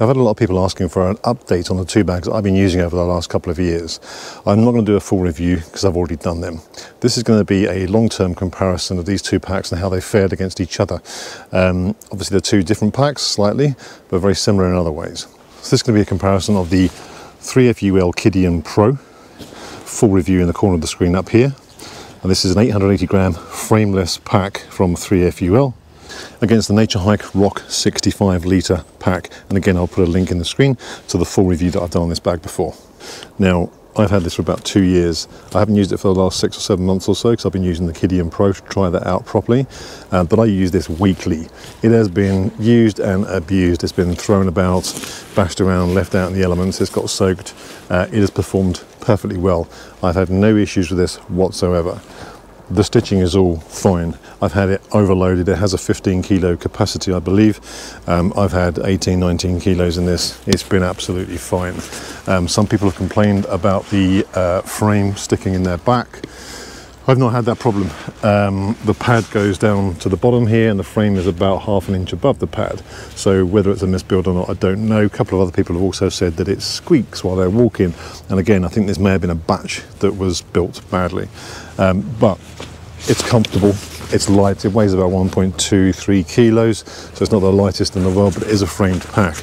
I've had a lot of people asking for an update on the two bags that I've been using over the last couple of years. I'm not going to do a full review because I've already done them. This is going to be a long-term comparison of these two packs and how they fared against each other. Obviously they're two different packs slightly, but very similar in other ways. So this is going to be a comparison of the 3FUL Qidian Pro, full review in the corner of the screen up here. And this is an 880 gram frameless pack from 3FUL. Against the Naturehike Rock 65 litre pack, and again I'll put a link in the screen to the full review that I've done on this bag before. Now I've had this for about 2 years. I haven't used it for the last 6 or 7 months or so because I've been using the Qidian Pro to try that out properly, but I use this weekly. It has been used and abused. It's been thrown about, bashed around, left out in the elements. It's got soaked. It has performed perfectly well. I've had no issues with this whatsoever. The stitching is all fine. I've had it overloaded. It has a 15 kilo capacity, I believe. I've had 18, 19 kilos in this. It's been absolutely fine. Some people have complained about the frame sticking in their back. I've not had that problem. The pad goes down to the bottom here and the frame is about ½ an inch above the pad. So whether it's a misbuild or not, I don't know. A couple of other people have also said that it squeaks while they're walking. And again, I think this may have been a batch that was built badly. But it's comfortable, it's light, it weighs about 1.23 kilos, so it's not the lightest in the world, but it is a framed pack.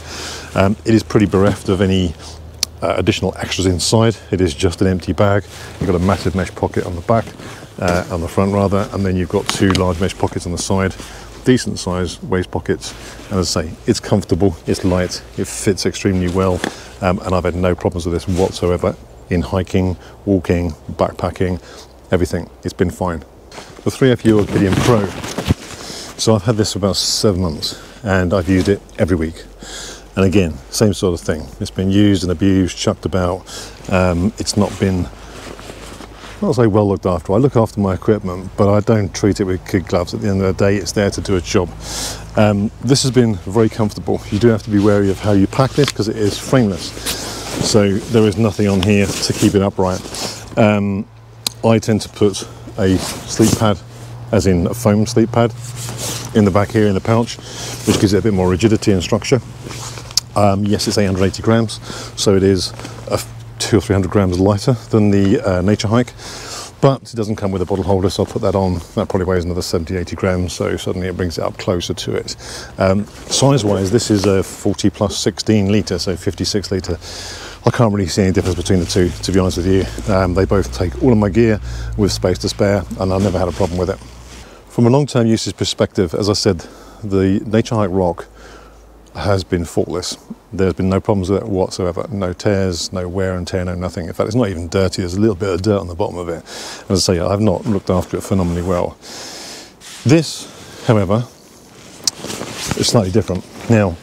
It is pretty bereft of any additional extras inside. It is just an empty bag. You've got a massive mesh pocket on the back, on the front rather, and then you've got 2 large mesh pockets on the side, decent sized waist pockets. And as I say, it's comfortable, it's light, it fits extremely well, and I've had no problems with this whatsoever in hiking, walking, backpacking, everything. It's been fine. The 3FUL Qidian Pro. So I've had this for about 7 months and I've used it every week. And again, same sort of thing. It's been used and abused, chucked about. It's not been, I'll say well looked after. I look after my equipment, but I don't treat it with kid gloves. At the end of the day, it's there to do a job. This has been very comfortable. You do have to be wary of how you pack this because it is frameless. So there is nothing on here to keep it upright. I tend to put a sleep pad, as in a foam sleep pad, in the back here in the pouch, which gives it a bit more rigidity and structure. Yes, it's 880 grams, so it is 200 or 300 grams lighter than the Naturehike, but it doesn't come with a bottle holder, so I'll put that on. That probably weighs another 70-80 grams, so suddenly it brings it up closer to it. Size-wise, this is a 40 plus 16 litre, so 56 litre. I can't really see any difference between the two, to be honest with you. They both take all of my gear with space to spare, and I've never had a problem with it. From a long-term usage perspective, as I said, the Naturehike Rock has been faultless. There's been no problems with it whatsoever. No tears, no wear and tear, no nothing. In fact, it's not even dirty. There's a little bit of dirt on the bottom of it. As I say, I've not looked after it phenomenally well. This, however, is slightly different. Now,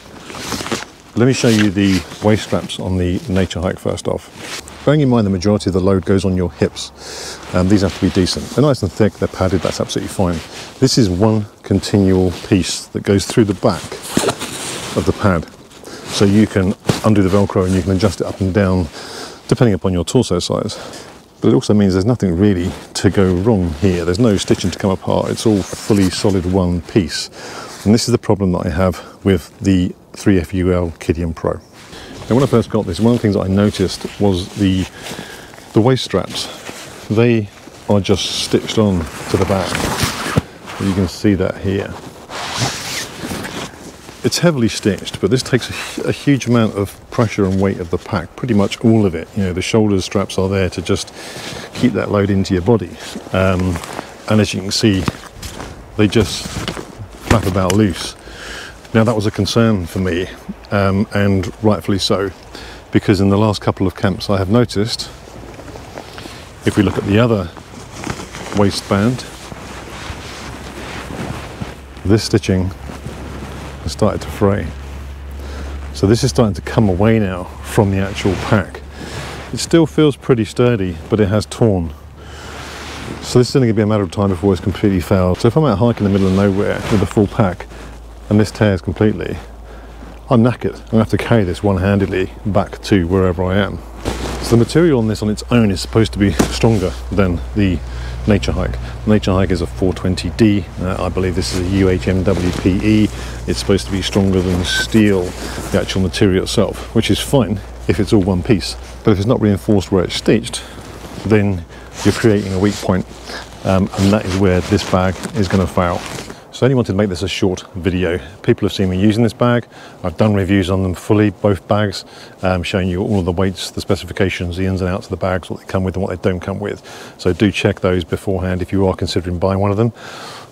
let me show you the waist straps on the Naturehike first off. Bearing in mind the majority of the load goes on your hips, these have to be decent. They're nice and thick, they're padded, that's absolutely fine. This is one continual piece that goes through the back of the pad. So you can undo the Velcro and you can adjust it up and down depending upon your torso size. But it also means there's nothing really to go wrong here. There's no stitching to come apart. It's all fully solid one piece. And this is the problem that I have with the 3FUL Qidian Pro. Now when I first got this, one of the things that I noticed was the waist straps. They are just stitched on to the back. You can see that here. It's heavily stitched, but this takes a huge amount of pressure and weight of the pack, pretty much all of it. You know, the shoulder straps are there to just keep that load into your body. And as you can see, they just flap about loose. Now that was a concern for me, and rightfully so, because in the last couple of camps I have noticed, if we look at the other waistband, this stitching has started to fray. So this is starting to come away now from the actual pack. It still feels pretty sturdy, but it has torn. So this is only going to be a matter of time before it's completely fouled. So if I'm out hiking in the middle of nowhere with a full pack, and this tears completely, I'm knackered. I'm going to have to carry this one-handedly back to wherever I am. So the material on this on its own is supposed to be stronger than the Naturehike. Naturehike is a 420D. I believe this is a UHMWPE. It's supposed to be stronger than steel, the actual material itself, which is fine if it's all one piece. But if it's not reinforced where it's stitched, then you're creating a weak point, and that is where this bag is going to fail. So I only wanted to make this a short video. People have seen me using this bag. I've done reviews on them fully, both bags, showing you all of the weights, the specifications, the ins and outs of the bags, what they come with and what they don't come with. So do check those beforehand if you are considering buying one of them.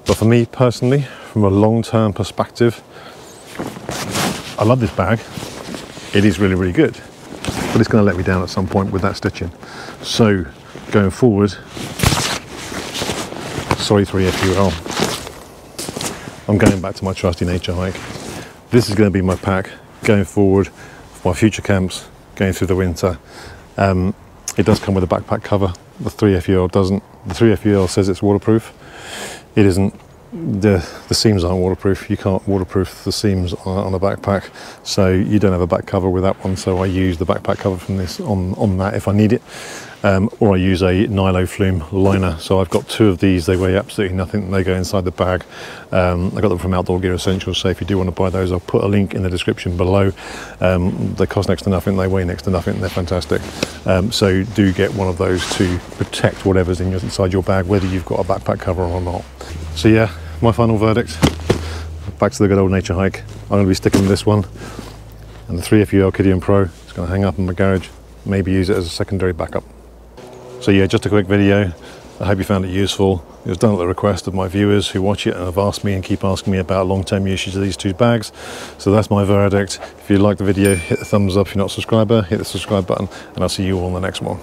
But for me personally, from a long-term perspective, I love this bag. It is really, really good, but it's going to let me down at some point with that stitching. So going forward, sorry 3FUL, I'm going back to my trusty Naturehike. This is going to be my pack going forward for my future camps, going through the winter. It does come with a backpack cover. The 3FUL doesn't. The 3FUL says it's waterproof. It isn't. The seams aren't waterproof. You can't waterproof the seams on a backpack, so you don't have a back cover with that one. So I use the backpack cover from this on that if I need it, or I use a nylon flume liner. So I've got two of these. They weigh absolutely nothing. They go inside the bag. I got them from Outdoor Gear Essentials, so if you do want to buy those, I'll put a link in the description below. They cost next to nothing. They weigh next to nothing. They're fantastic. So do get one of those to protect whatever's inside your bag, whether you've got a backpack cover or not. So yeah, my final verdict, back to the good old Naturehike. I'm going to be sticking with this one, and the 3FUL Qidian Pro. It's going to hang up in my garage, maybe use it as a secondary backup. So yeah, just a quick video. I hope you found it useful. It was done at the request of my viewers who watch it and have asked me and keep asking me about long-term usage of these two bags. So that's my verdict. If you like the video, hit the thumbs up. If you're not a subscriber, hit the subscribe button, and I'll see you all on the next one.